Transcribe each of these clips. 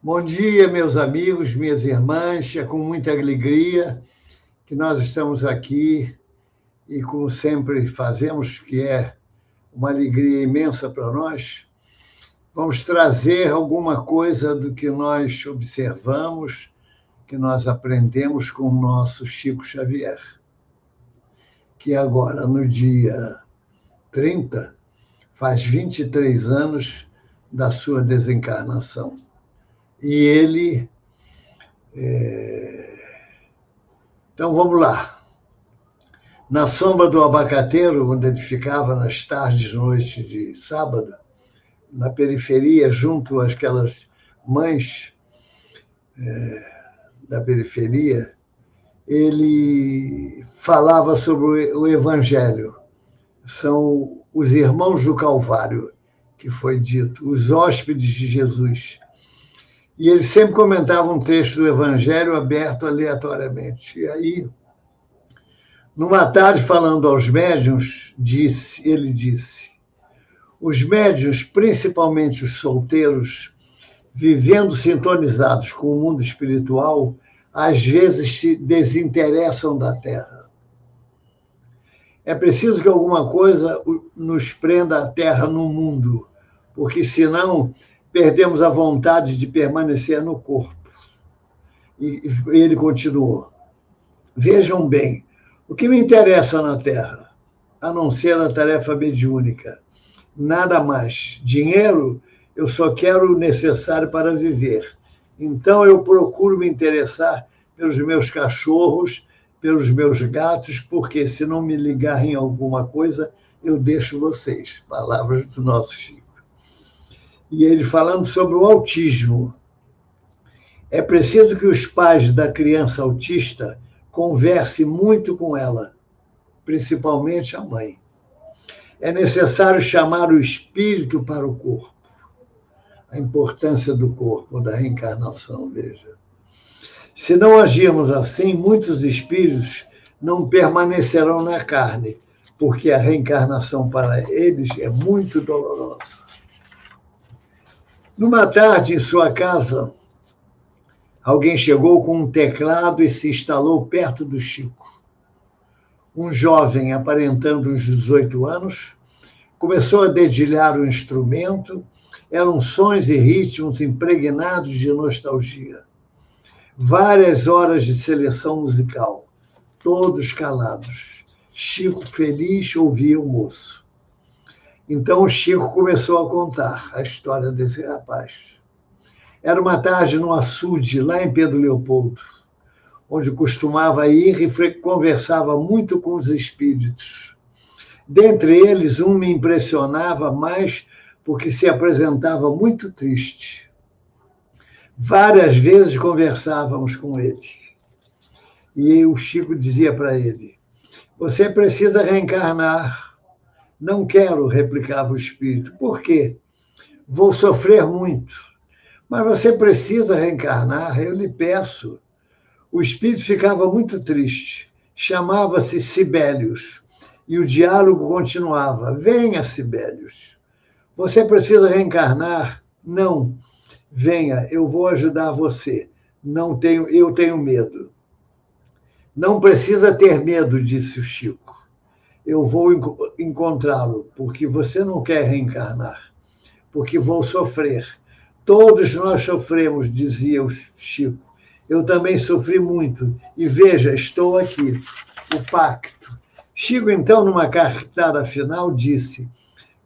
Bom dia, meus amigos, minhas irmãs. É com muita alegria que nós estamos aqui e, como sempre fazemos, que é uma alegria imensa para nós, vamos trazer alguma coisa do que nós observamos, que nós aprendemos com o nosso Chico Xavier, que agora, no dia 30, faz 23 anos da sua desencarnação. E ele... Então, vamos lá. Na sombra do abacateiro, onde ele ficava nas tardes, noites de sábado, na periferia, junto àquelas mães da periferia, ele falava sobre o Evangelho. São os irmãos do Calvário, que foi dito, os hóspedes de Jesus. E ele sempre comentava um trecho do Evangelho aberto aleatoriamente. E aí, numa tarde, falando aos médiuns, ele disse: os médiuns, principalmente os solteiros, vivendo sintonizados com o mundo espiritual, às vezes se desinteressam da Terra. É preciso que alguma coisa nos prenda à Terra no mundo, porque senão perdemos a vontade de permanecer no corpo. E ele continuou: vejam bem, o que me interessa na Terra, a não ser a tarefa mediúnica? Nada mais. Dinheiro, eu só quero o necessário para viver. Então, eu procuro me interessar pelos meus cachorros, pelos meus gatos, porque se não me ligar em alguma coisa, eu deixo vocês. Palavras do nosso Chico. E ele falando sobre o autismo. É preciso que os pais da criança autista conversem muito com ela, principalmente a mãe. É necessário chamar o espírito para o corpo. A importância do corpo, da reencarnação, veja. Se não agirmos assim, muitos espíritos não permanecerão na carne, porque a reencarnação para eles é muito dolorosa. Numa tarde, em sua casa, alguém chegou com um teclado e se instalou perto do Chico. Um jovem, aparentando uns 18 anos, começou a dedilhar o instrumento. Eram sons e ritmos impregnados de nostalgia. Várias horas de seleção musical, todos calados. Chico, feliz, ouvia o moço. Então o Chico começou a contar a história desse rapaz. Era uma tarde no açude, lá em Pedro Leopoldo, onde costumava ir e conversava muito com os espíritos. Dentre eles, um me impressionava mais porque se apresentava muito triste. Várias vezes conversávamos com ele. E o Chico dizia para ele: você precisa reencarnar. Não quero, replicava o espírito. Por quê? Vou sofrer muito. Mas você precisa reencarnar, eu lhe peço. O espírito ficava muito triste. Chamava-se Sibelius. E o diálogo continuava: venha, Sibelius. Você precisa reencarnar? Não. Venha, eu vou ajudar você. Eu tenho medo. Não precisa ter medo, disse o Chico. Eu vou encontrá-lo, porque você não quer reencarnar, porque vou sofrer. Todos nós sofremos, dizia o Chico. Eu também sofri muito. E veja, estou aqui. O pacto. Chico, então, numa cartada final, disse: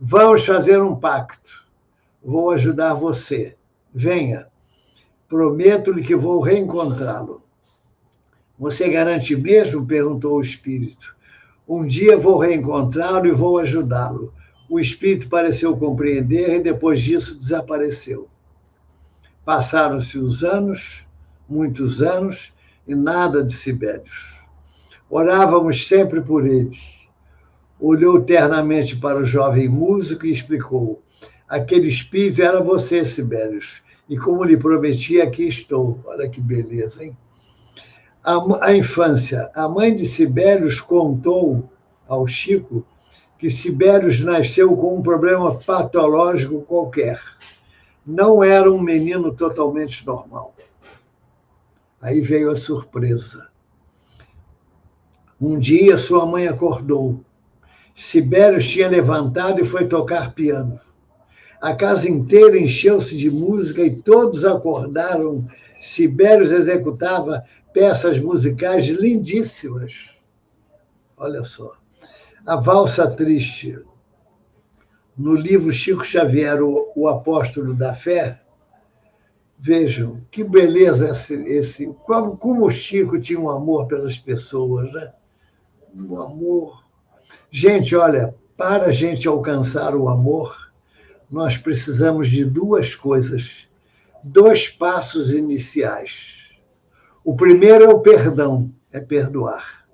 vamos fazer um pacto. Vou ajudar você. Venha. Prometo-lhe que vou reencontrá-lo. Você garante mesmo? Perguntou o espírito. Um dia vou reencontrá-lo e vou ajudá-lo. O espírito pareceu compreender e depois disso desapareceu. Passaram-se os anos, muitos anos, e nada de Sibelius. Orávamos sempre por ele. Olhou ternamente para o jovem músico e explicou: aquele espírito era você, Sibelius, e como lhe prometi, aqui estou. Olha que beleza, hein? A infância. A mãe de Sibelius contou ao Chico que Sibelius nasceu com um problema patológico qualquer. não era um menino totalmente normal. Aí veio a surpresa. Um dia sua mãe acordou. Sibelius tinha levantado e foi tocar piano. A casa inteira encheu-se de música e todos acordaram. Sibelius executava peças musicais lindíssimas. Olha só. A Valsa Triste, no livro Chico Xavier, o Apóstolo da Fé. Vejam, que beleza como o Chico tinha um amor pelas pessoas, né? Um amor. Gente, olha, para a gente alcançar o amor, nós precisamos de duas coisas, 2 passos iniciais. O primeiro é o perdão, é perdoar.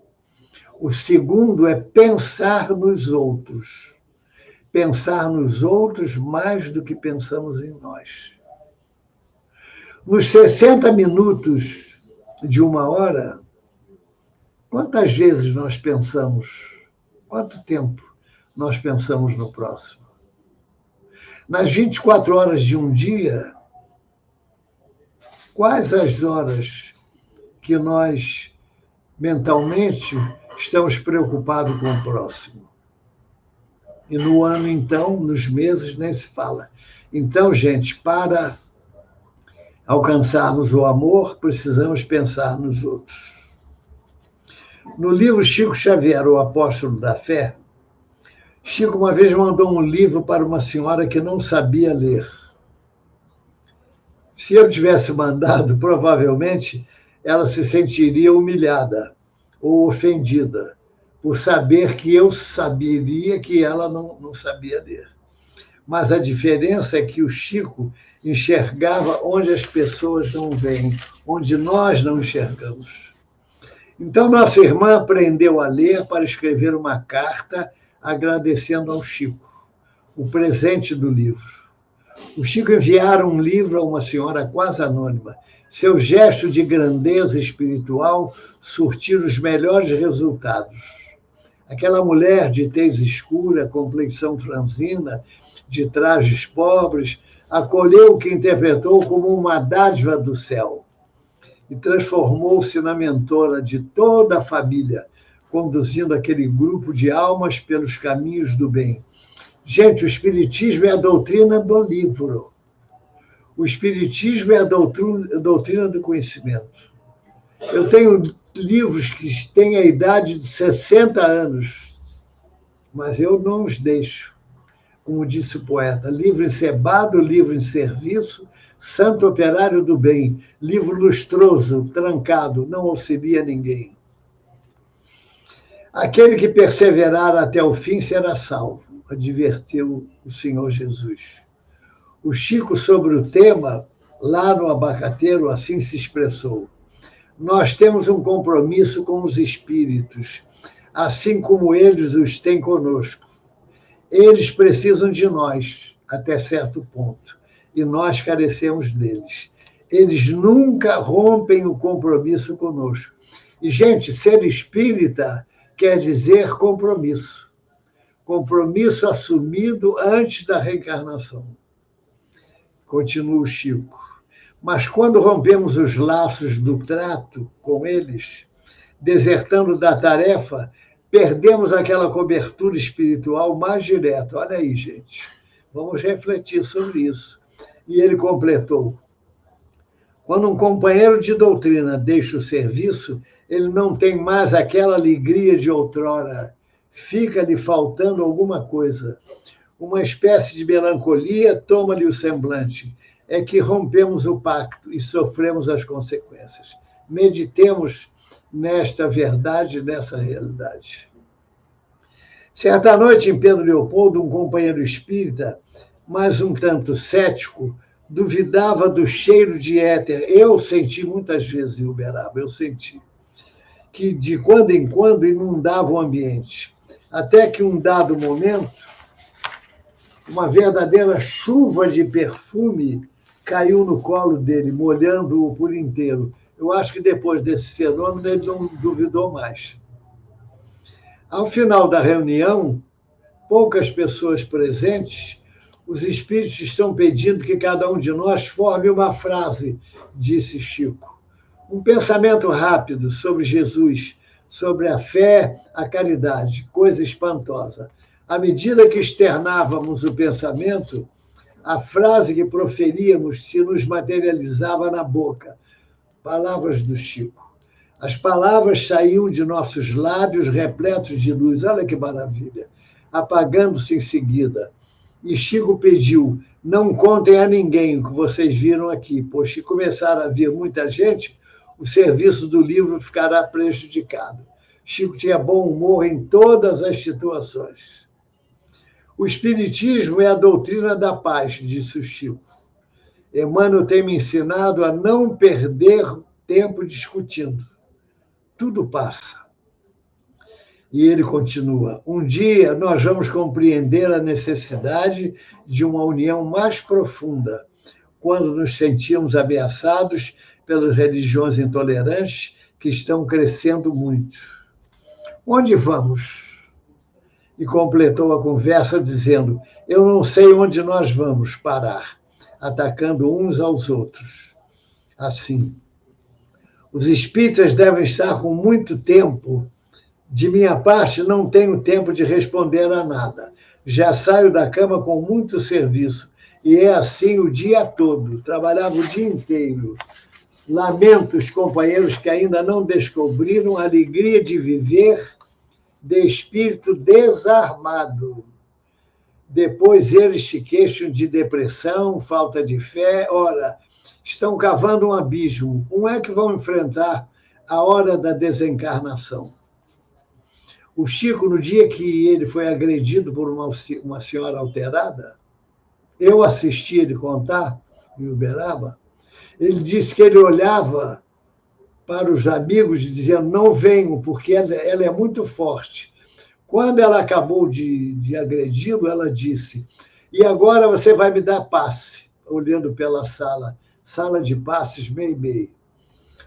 O segundo é pensar nos outros. Pensar nos outros mais do que pensamos em nós. Nos 60 minutos de 1 hora, quantas vezes nós pensamos? Quanto tempo nós pensamos no próximo? Nas 24 horas de um dia, quais as horas que nós mentalmente estamos preocupados com o próximo? E no ano, então, nos meses, nem se fala. Então, gente, para alcançarmos o amor, precisamos pensar nos outros. No livro Chico Xavier, o Apóstolo da Fé, Chico uma vez mandou um livro para uma senhora que não sabia ler. Se eu tivesse mandado, provavelmente ela se sentiria humilhada ou ofendida por saber que eu saberia que ela não sabia ler. Mas a diferença é que o Chico enxergava onde as pessoas não veem, onde nós não enxergamos. Então, nossa irmã aprendeu a ler para escrever uma carta agradecendo ao Chico, o presente do livro. O Chico enviara um livro a uma senhora quase anônima. Seu gesto de grandeza espiritual surtiu os melhores resultados. Aquela mulher de tez escura, complexão franzina, de trajes pobres, acolheu o que interpretou como uma dádiva do céu e transformou-se na mentora de toda a família, conduzindo aquele grupo de almas pelos caminhos do bem. Gente, o Espiritismo é a doutrina do livro. O Espiritismo é a doutrina do conhecimento. Eu tenho livros que têm a idade de 60 anos, mas eu não os deixo. Como disse o poeta, livro encebado, livro em serviço, santo operário do bem, livro lustroso, trancado, não auxilia ninguém. Aquele que perseverar até o fim será salvo, advertiu o Senhor Jesus. O Chico, sobre o tema, lá no Abacateiro, assim se expressou: nós temos um compromisso com os espíritos, assim como eles os têm conosco. Eles precisam de nós, até certo ponto, e nós carecemos deles. Eles nunca rompem o compromisso conosco. E, gente, ser espírita quer dizer compromisso. Compromisso assumido antes da reencarnação. Continua o Chico. Mas quando rompemos os laços do trato com eles, desertando da tarefa, perdemos aquela cobertura espiritual mais direta. Olha aí, gente. Vamos refletir sobre isso. E ele completou: quando um companheiro de doutrina deixa o serviço, ele não tem mais aquela alegria de outrora. Fica-lhe faltando alguma coisa. Uma espécie de melancolia toma-lhe o semblante. É que rompemos o pacto e sofremos as consequências. Meditemos nesta verdade, nessa realidade. Certa noite, em Pedro Leopoldo, um companheiro espírita, mas um tanto cético, duvidava do cheiro de éter. Eu senti muitas vezes em Uberaba, eu senti, que de quando em quando inundava o ambiente. Até que um dado momento, uma verdadeira chuva de perfume caiu no colo dele, molhando-o por inteiro. Eu acho que depois desse fenômeno ele não duvidou mais. Ao final da reunião, poucas pessoas presentes, Os espíritos estão pedindo que cada um de nós forme uma frase, disse Chico. Um pensamento rápido sobre Jesus, sobre a fé, a caridade, coisa espantosa. À medida que externávamos o pensamento, a frase que proferíamos se nos materializava na boca. Palavras do Chico. As palavras saíam de nossos lábios repletos de luz. Olha que maravilha. Apagando-se em seguida. E Chico pediu, não contem a ninguém o que vocês viram aqui, pois se começar a vir muita gente, o serviço do livro ficará prejudicado. Chico tinha bom humor em todas as situações. O Espiritismo é a doutrina da paz, disse o Chico. Emmanuel tem me ensinado a não perder tempo discutindo. Tudo passa. E ele continua, um dia nós vamos compreender a necessidade de uma união mais profunda, quando nos sentimos ameaçados pelas religiões intolerantes que estão crescendo muito. Onde vamos? E completou a conversa dizendo, eu não sei onde nós vamos parar, atacando uns aos outros. Assim, os espíritas devem estar com muito tempo. De minha parte, não tenho tempo de responder a nada. Já saio da cama com muito serviço. E é assim o dia todo. Trabalhava o dia inteiro. Lamento os companheiros que ainda não descobriram a alegria de viver de espírito desarmado. Depois eles se queixam de depressão, falta de fé. Ora, estão cavando um abismo. Como é que vão enfrentar a hora da desencarnação? O Chico, no dia que ele foi agredido por uma senhora alterada, eu assisti ele contar em Uberaba, ele disse que ele olhava para os amigos dizendo, não venham, porque ela é muito forte. Quando ela acabou de agredi-lo, ela disse, e agora você vai me dar passe, olhando pela sala de passes, meio.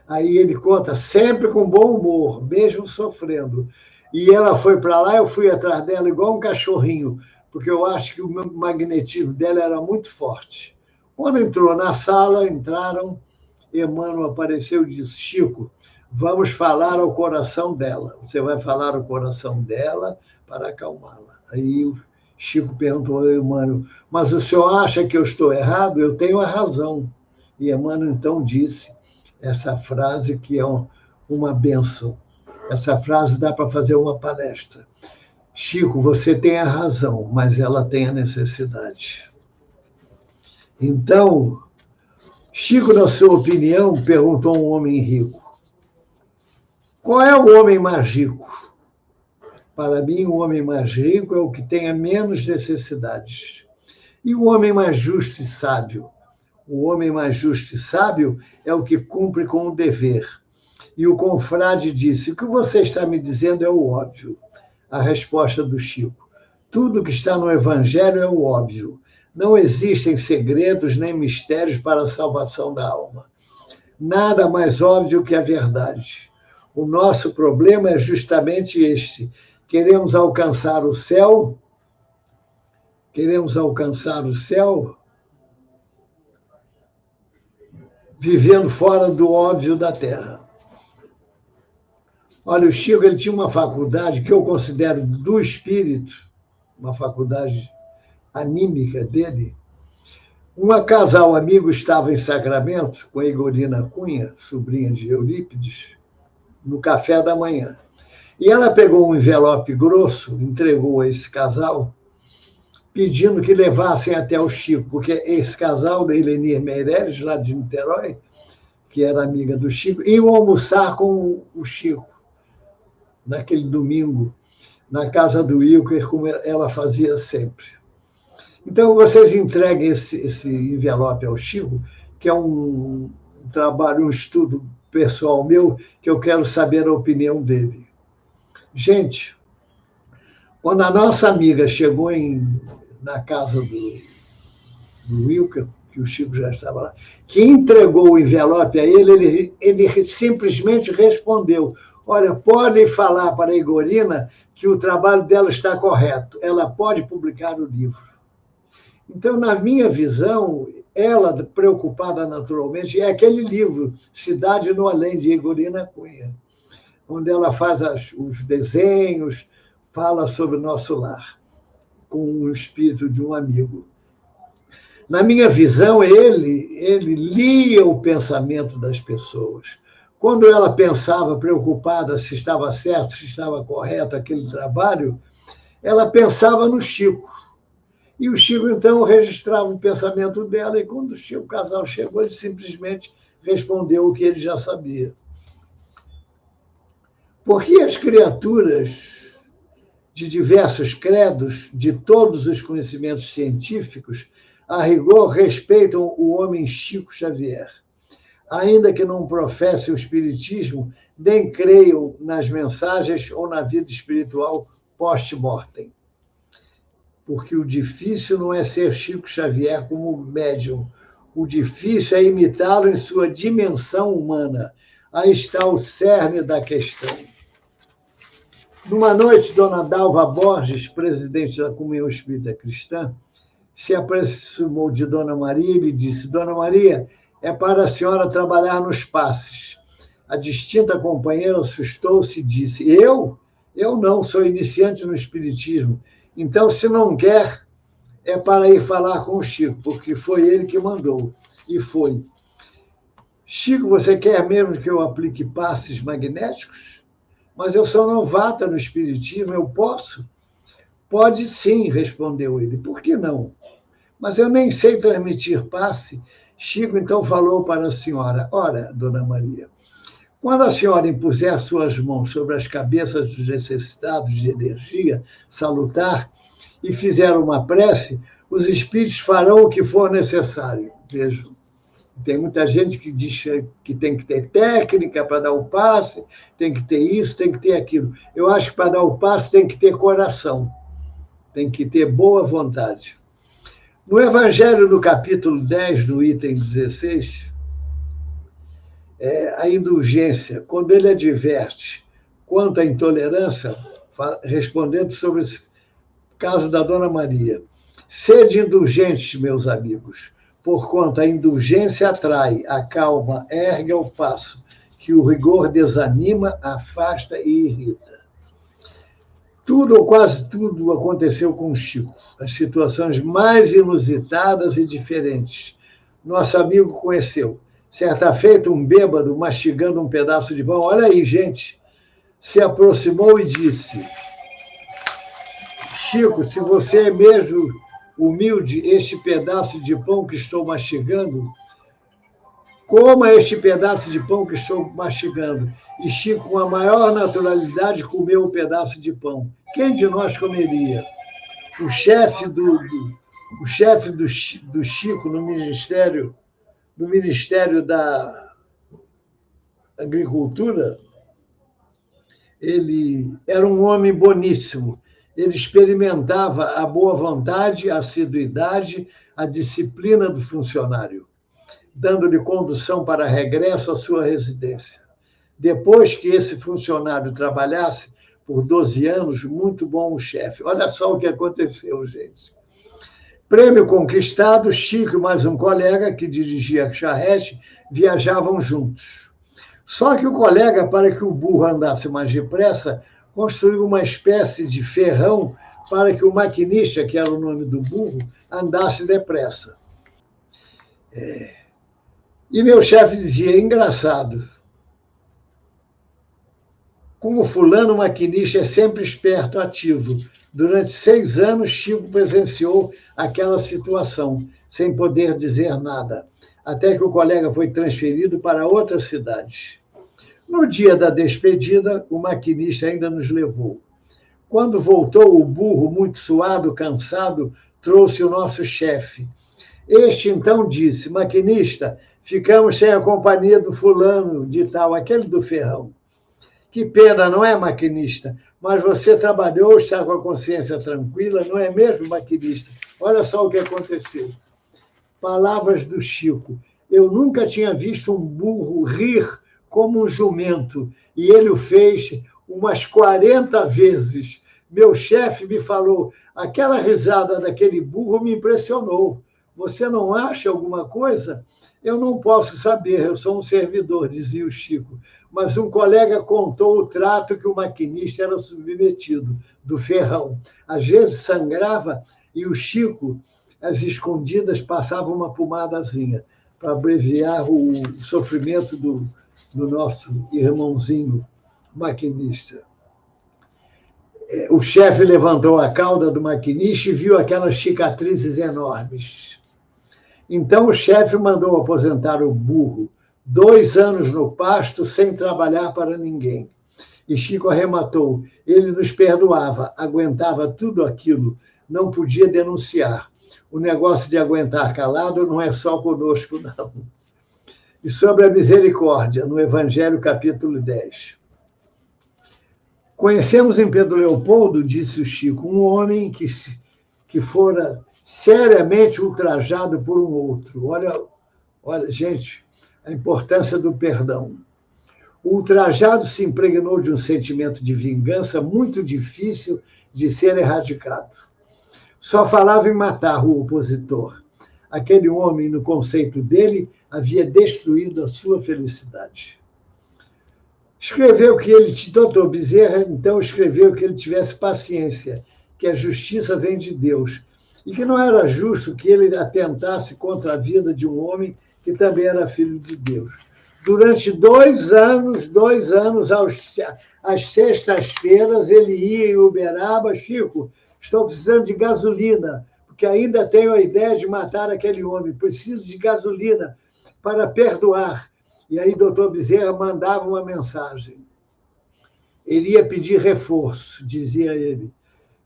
Aí ele conta, sempre com bom humor, mesmo sofrendo. E ela foi para lá, eu fui atrás dela igual um cachorrinho, porque eu acho que o magnetismo dela era muito forte. Quando entrou na sala, entraram, Emmanuel apareceu e disse, Chico, vamos falar ao coração dela. Você vai falar ao coração dela para acalmá-la. Aí o Chico perguntou ao Emmanuel, mas o senhor acha que eu estou errado? Eu tenho a razão. E Emmanuel então disse essa frase que é uma bênção. Essa frase dá para fazer uma palestra. Chico, você tem a razão, mas ela tem a necessidade. Então, Chico, na sua opinião, perguntou a um homem rico, qual é o homem mais rico? Para mim, o homem mais rico é o que tenha menos necessidades. E o homem mais justo e sábio? O homem mais justo e sábio é o que cumpre com o dever. E o confrade disse, o que você está me dizendo é o óbvio. A resposta do Chico, tudo que está no Evangelho é o óbvio. Não existem segredos nem mistérios para a salvação da alma. Nada mais óbvio que a verdade. O nosso problema é justamente este. Queremos alcançar o céu? Queremos alcançar o céu? Vivendo fora do óbvio da terra. Olha, o Chico ele tinha uma faculdade que eu considero do espírito, uma faculdade anímica dele. Um casal amigo estava em Sacramento com a Igorina Cunha, sobrinha de Eurípides, no café da manhã. E ela pegou um envelope grosso, entregou a esse casal, pedindo que levassem até o Chico, porque esse casal da Helenir Meireles, lá de Niterói, que era amiga do Chico, iam almoçar com o Chico, naquele domingo, na casa do Wilker, como ela fazia sempre. Então, vocês entreguem esse envelope ao Chico, que é um trabalho, um estudo pessoal meu, que eu quero saber a opinião dele. Gente, quando a nossa amiga chegou na casa do Wilker, que o Chico já estava lá, que entregou o envelope a ele simplesmente respondeu, olha, podem falar para a Igorina que o trabalho dela está correto, ela pode publicar o livro. Então, na minha visão, ela, preocupada naturalmente, é aquele livro, Cidade no Além, de Egorina Cunha, onde ela faz os desenhos, fala sobre o nosso lar, com o espírito de um amigo. Na minha visão, ele lia o pensamento das pessoas. Quando ela pensava, preocupada se estava certo, se estava correto aquele trabalho, ela pensava no Chico. E o Chico, então, registrava o pensamento dela, e quando o casal chegou, ele simplesmente respondeu o que ele já sabia. Porque as criaturas de diversos credos, de todos os conhecimentos científicos, a rigor respeitam o homem Chico Xavier, ainda que não professem o espiritismo, nem creiam nas mensagens ou na vida espiritual post-mortem. Porque o difícil não é ser Chico Xavier como médium, o difícil é imitá-lo em sua dimensão humana. Aí está o cerne da questão. Numa noite, Dona Dalva Borges, presidente da Comunhão Espírita Cristã, se aproximou de Dona Maria e lhe disse: Dona Maria, é para a senhora trabalhar nos passes. A distinta companheira assustou-se e disse: Eu? Eu não, sou iniciante no Espiritismo. Então, se não quer, é para ir falar com o Chico, porque foi ele que mandou. E foi. Chico, você quer mesmo que eu aplique passes magnéticos? Mas eu sou novata no Espiritismo, eu posso? Pode sim, respondeu ele. Por que não? Mas eu nem sei transmitir passe. Chico então falou para a senhora: ora, Dona Maria, quando a senhora impuser suas mãos sobre as cabeças dos necessitados de energia salutar e fizer uma prece, os espíritos farão o que for necessário. Vejam, tem muita gente que diz que tem que ter técnica para dar o passe, tem que ter isso, tem que ter aquilo. Eu acho que para dar o passe tem que ter coração, tem que ter boa vontade. No Evangelho, no capítulo 10, no item 16, a indulgência, quando ele adverte quanto à intolerância, respondendo sobre esse caso da Dona Maria: sede indulgentes, meus amigos, porquanto a indulgência atrai, acalma, ergue ao passo, que o rigor desanima, afasta e irrita. Tudo ou quase tudo aconteceu com o Chico, as situações mais inusitadas e diferentes. Nosso amigo conheceu. Certa feita, um bêbado mastigando um pedaço de pão, olha aí, gente, se aproximou e disse: Chico, se você é mesmo humilde, este pedaço de pão que estou mastigando, coma este pedaço de pão que estou mastigando. E Chico, com a maior naturalidade, comeu o pedaço de pão. Quem de nós comeria? O chefe do Chico no Ministério da Agricultura, ele era um homem boníssimo. Ele experimentava a boa vontade, a assiduidade, a disciplina do funcionário, dando-lhe condução para regresso à sua residência. Depois que esse funcionário trabalhasse por 12 anos, muito bom o chefe. Olha só o que aconteceu, gente. Prêmio conquistado, Chico e mais um colega que dirigia a charrete viajavam juntos. Só que o colega, para que o burro andasse mais depressa, construiu uma espécie de ferrão para que o maquinista, que era o nome do burro, andasse depressa. E meu chefe dizia: engraçado, como fulano maquinista é sempre esperto, ativo. Durante 6 anos, Chico presenciou aquela situação, sem poder dizer nada, até que o colega foi transferido para outra cidade. No dia da despedida, o maquinista ainda nos levou. Quando voltou, o burro, muito suado, cansado, trouxe o nosso chefe. Este, então, disse: maquinista, ficamos sem a companhia do fulano de tal, aquele do ferrão. Que pena, não é, maquinista? Mas você trabalhou, está com a consciência tranquila, não é mesmo, maquinista? Olha só o que aconteceu. Palavras do Chico: eu nunca tinha visto um burro rir como um jumento, e ele o fez umas 40 vezes. Meu chefe me falou, aquela risada daquele burro me impressionou. Você não acha alguma coisa? Eu não posso saber, eu sou um servidor, dizia o Chico. Mas um colega contou o trato que o maquinista era submetido, do ferrão. Às vezes sangrava e o Chico, às escondidas, passava uma pomadazinha para abreviar o sofrimento do nosso irmãozinho maquinista. O chefe levantou a cauda do maquinista e viu aquelas cicatrizes enormes. Então o chefe mandou aposentar o burro, 2 anos no pasto, sem trabalhar para ninguém. E Chico arrematou, ele nos perdoava, aguentava tudo aquilo, não podia denunciar. O negócio de aguentar calado não é só conosco, não. E sobre a misericórdia, no Evangelho, capítulo 10. Conhecemos em Pedro Leopoldo, disse o Chico, um homem que fora seriamente ultrajado por um outro. Olha, gente, a importância do perdão. O ultrajado se impregnou de um sentimento de vingança muito difícil de ser erradicado. Só falava em matar o opositor. Aquele homem, no conceito dele, havia destruído a sua felicidade. Escreveu que ele, doutor Bezerra, então escreveu que ele tivesse paciência, que a justiça vem de Deus, e que não era justo que ele atentasse contra a vida de um homem que também era filho de Deus. Durante 2 anos, às sextas-feiras, ele ia em Uberaba, Chico, estou precisando de gasolina, porque ainda tenho a ideia de matar aquele homem, preciso de gasolina para perdoar. E aí, doutor Bezerra mandava uma mensagem. Ele ia pedir reforço, dizia ele.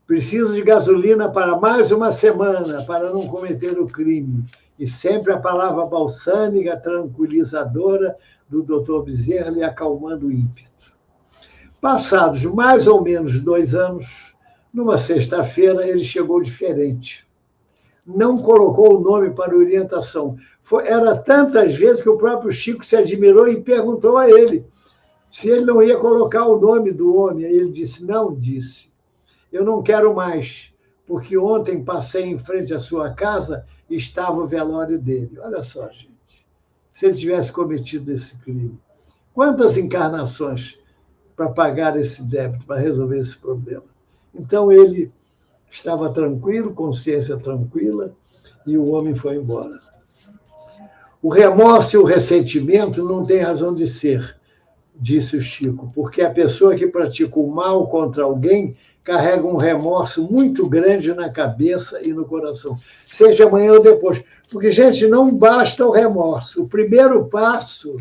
Preciso de gasolina para mais uma semana, para não cometer o crime. E sempre a palavra balsâmica, tranquilizadora do doutor Bezerra lhe acalmando o ímpeto. Passados mais ou menos 2 anos, numa sexta-feira, ele chegou diferente. Não colocou o nome para orientação. Era tantas vezes que o próprio Chico se admirou e perguntou a ele se ele não ia colocar o nome do homem. Aí ele disse, não, eu não quero mais, porque ontem passei em frente à sua casa e estava o velório dele. Olha só, gente, se ele tivesse cometido esse crime. Quantas encarnações para pagar esse débito, para resolver esse problema? Então ele estava tranquilo, consciência tranquila, e o homem foi embora. O remorso e o ressentimento não têm razão de ser, disse o Chico, porque a pessoa que pratica o mal contra alguém carrega um remorso muito grande na cabeça e no coração, seja amanhã ou depois. Porque, gente, não basta o remorso. O primeiro passo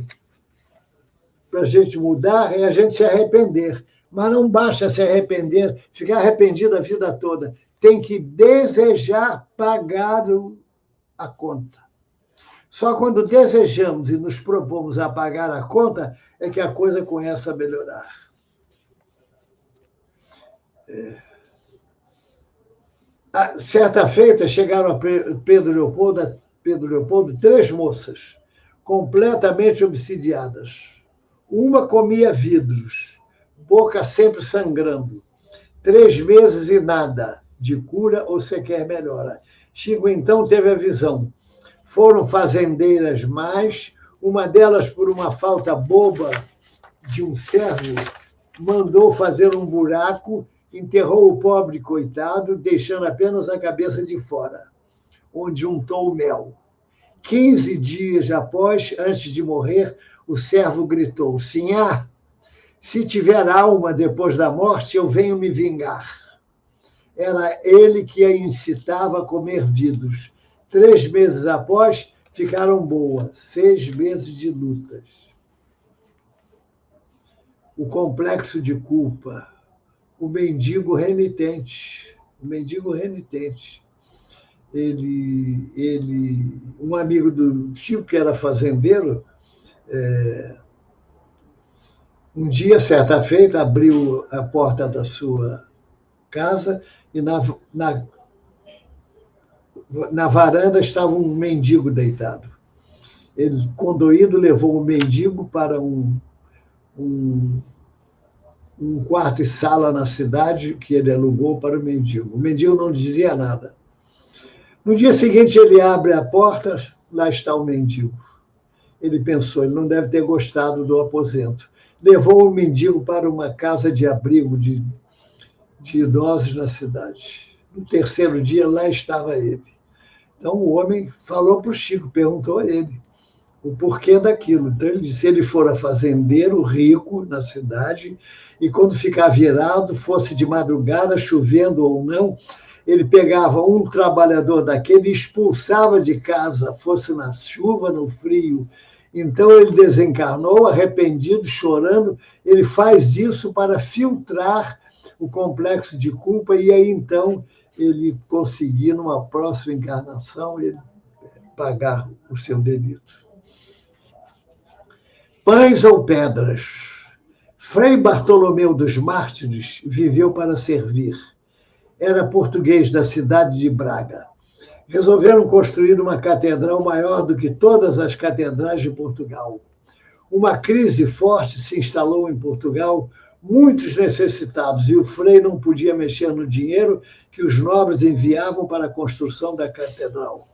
para a gente mudar é a gente se arrepender. Mas não basta se arrepender, ficar arrependido a vida toda. Tem que desejar pagar a conta. Só quando desejamos e nos propomos a pagar a conta é que a coisa começa a melhorar. Certa feita, chegaram a Pedro Leopoldo 3 moças, completamente obsidiadas. Uma comia vidros, boca sempre sangrando. 3 meses e nada de cura ou sequer melhora. Chico, então, teve a visão. Foram fazendeiras mais, uma delas, por uma falta boba de um servo, mandou fazer um buraco, enterrou o pobre coitado, deixando apenas a cabeça de fora, onde untou o mel. 15 dias após, antes de morrer, o servo gritou, Sinhá, se tiver alma depois da morte, eu venho me vingar. Era ele que a incitava a comer vidros. 3 meses após, ficaram boas. 6 meses de lutas. O complexo de culpa. O mendigo renitente. Um amigo do Chico, que era fazendeiro, um dia, certa feita, abriu a porta da sua casa e na varanda estava um mendigo deitado. Ele, condoído, levou o mendigo para um um quarto e sala na cidade que ele alugou para o mendigo. O mendigo não dizia nada. No dia seguinte, ele abre a porta, lá está o mendigo. Ele pensou, ele não deve ter gostado do aposento. Levou o mendigo para uma casa de abrigo de idosos na cidade. No terceiro dia, lá estava ele. Então, o homem falou para o Chico, perguntou a ele o porquê daquilo. Então, ele disse, ele fora fazendeiro rico na cidade, e quando ficar virado, fosse de madrugada, chovendo ou não, ele pegava um trabalhador daquele e expulsava de casa, fosse na chuva, no frio. Então, ele desencarnou, arrependido, chorando. Ele faz isso para filtrar o complexo de culpa, e aí, então, ele conseguir, numa próxima encarnação, ele pagar o seu delito. Pães ou pedras? Frei Bartolomeu dos Mártires viveu para servir. Era português da cidade de Braga. Resolveram construir uma catedral maior do que todas as catedrais de Portugal. Uma crise forte se instalou em Portugal, muitos necessitados, e o frei não podia mexer no dinheiro que os nobres enviavam para a construção da catedral.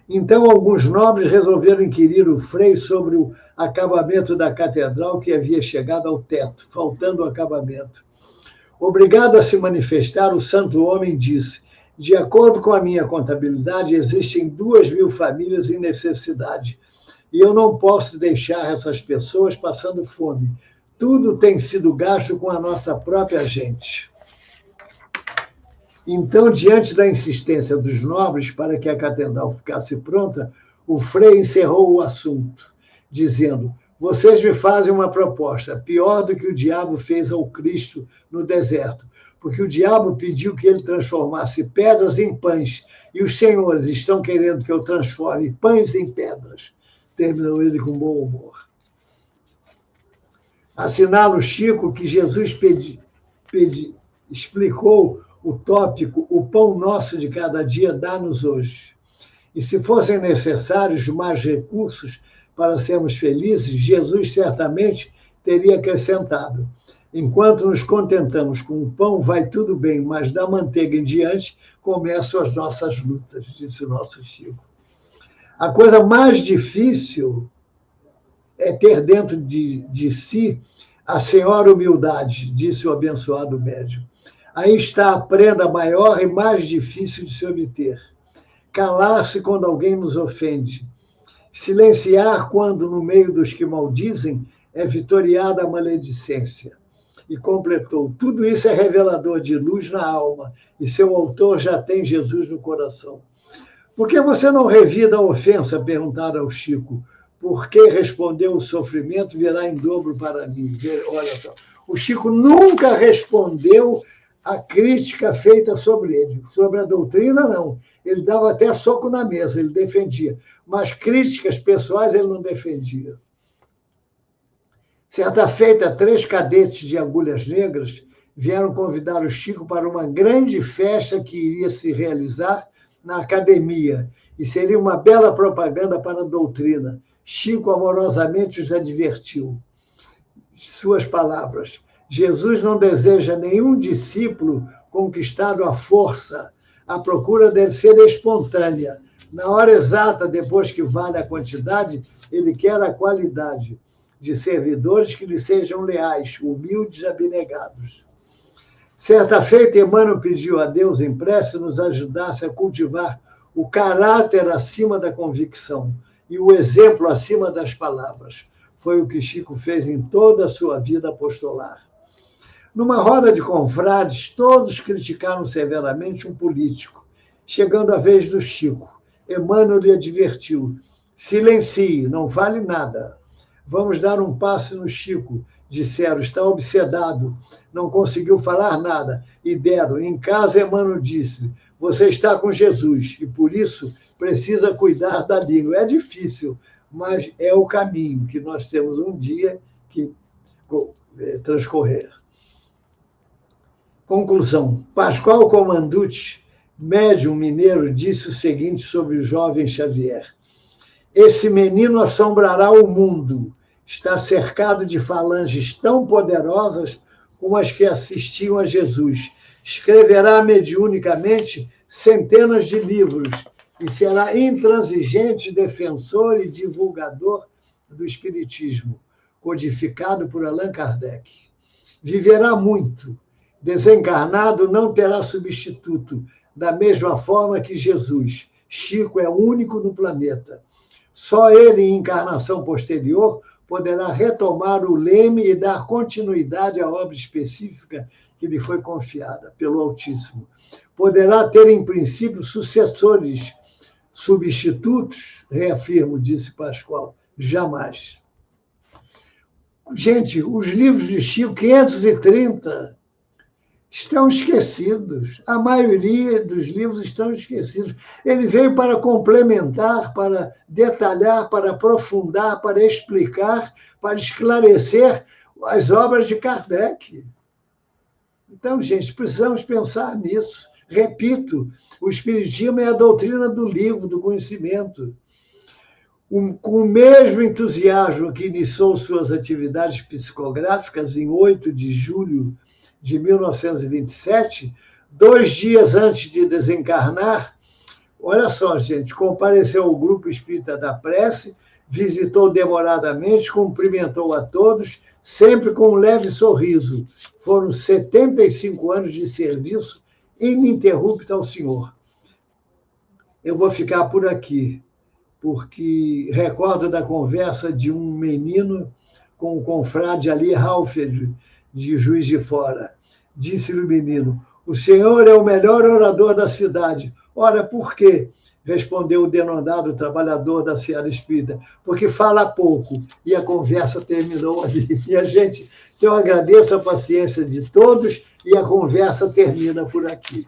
Então, alguns nobres resolveram inquirir o frei sobre o acabamento da catedral, que havia chegado ao teto, faltando o acabamento. Obrigado a se manifestar, o santo homem disse, de acordo com a minha contabilidade, existem 2.000 famílias em necessidade, e eu não posso deixar essas pessoas passando fome. Tudo tem sido gasto com a nossa própria gente. Então, diante da insistência dos nobres para que a catedral ficasse pronta, o frei encerrou o assunto, dizendo, vocês me fazem uma proposta, pior do que o diabo fez ao Cristo no deserto, porque o diabo pediu que ele transformasse pedras em pães, e os senhores estão querendo que eu transforme pães em pedras. Terminou ele com bom humor. Assinala o Chico que Jesus explicou o tópico, o pão nosso de cada dia dá-nos hoje. E se fossem necessários mais recursos para sermos felizes, Jesus certamente teria acrescentado, enquanto nos contentamos com o pão, vai tudo bem, mas da manteiga em diante começam as nossas lutas, disse o nosso Chico. A coisa mais difícil é ter dentro de si a senhora humildade, disse o abençoado médium. Aí está a prenda maior e mais difícil de se obter. Calar-se quando alguém nos ofende. Silenciar quando, no meio dos que maldizem, é vitoriada a maledicência. E completou, tudo isso é revelador de luz na alma, e seu autor já tem Jesus no coração. Por que você não revida a ofensa? Perguntaram ao Chico. Porque respondeu, o sofrimento virá em dobro para mim. Olha só, o Chico nunca respondeu a crítica feita sobre ele. Sobre a doutrina, não. Ele dava até soco na mesa, ele defendia. Mas críticas pessoais ele não defendia. Certa feita, 3 cadetes de agulhas negras vieram convidar o Chico para uma grande festa que iria se realizar na academia, e seria uma bela propaganda para a doutrina. Chico amorosamente os advertiu. Suas palavras, Jesus não deseja nenhum discípulo conquistado à força. A procura deve ser espontânea. Na hora exata, depois que vale a quantidade, ele quer a qualidade de servidores que lhe sejam leais, humildes e abnegados. Certa feita, Emmanuel pediu a Deus em prece nos ajudasse a cultivar o caráter acima da convicção e o exemplo acima das palavras. Foi o que Chico fez em toda a sua vida apostolar. Numa roda de confrades, todos criticaram severamente um político. Chegando a vez do Chico, Emmanuel lhe advertiu, silencie, não vale nada. Vamos dar um passe no Chico, disseram, está obsedado, não conseguiu falar nada. E deram. Em casa, Emmanuel disse, você está com Jesus, e por isso precisa cuidar da língua. É difícil, mas é o caminho que nós temos um dia que transcorrer. Conclusão. Pascoal Comanducci, médium mineiro, disse o seguinte sobre o jovem Xavier. Esse menino assombrará o mundo. Está cercado de falanges tão poderosas como as que assistiam a Jesus. Escreverá mediunicamente centenas de livros e será intransigente defensor e divulgador do Espiritismo, codificado por Allan Kardec. Viverá muito. Desencarnado, não terá substituto, da mesma forma que Jesus. Chico é único no planeta. Só ele, em encarnação posterior, poderá retomar o leme e dar continuidade à obra específica que lhe foi confiada pelo Altíssimo. Poderá ter, em princípio, sucessores, substitutos, reafirmo, disse Pascoal, jamais. Gente, os livros de Chico, 530, estão esquecidos. A maioria dos livros estão esquecidos. Ele veio para complementar, para detalhar, para aprofundar, para explicar, para esclarecer as obras de Kardec. Então, gente, precisamos pensar nisso. Repito, o Espiritismo é a doutrina do livro, do conhecimento. Com o mesmo entusiasmo que iniciou suas atividades psicográficas em 8 de julho de 1927, 2 dias antes de desencarnar, olha só, gente, compareceu ao Grupo Espírita da Prece, visitou demoradamente, cumprimentou a todos, sempre com um leve sorriso. Foram 75 anos de serviço ininterrupto ao Senhor. Eu vou ficar por aqui, porque recordo da conversa de um menino com o confrade Ali Halfed, de Juiz de Fora. Disse-lhe o menino: o senhor é o melhor orador da cidade. Ora, por quê? Respondeu o denodado trabalhador da Seara Espírita: porque fala pouco. E a conversa terminou ali. E a gente, eu agradeço a paciência de todos e a conversa termina por aqui.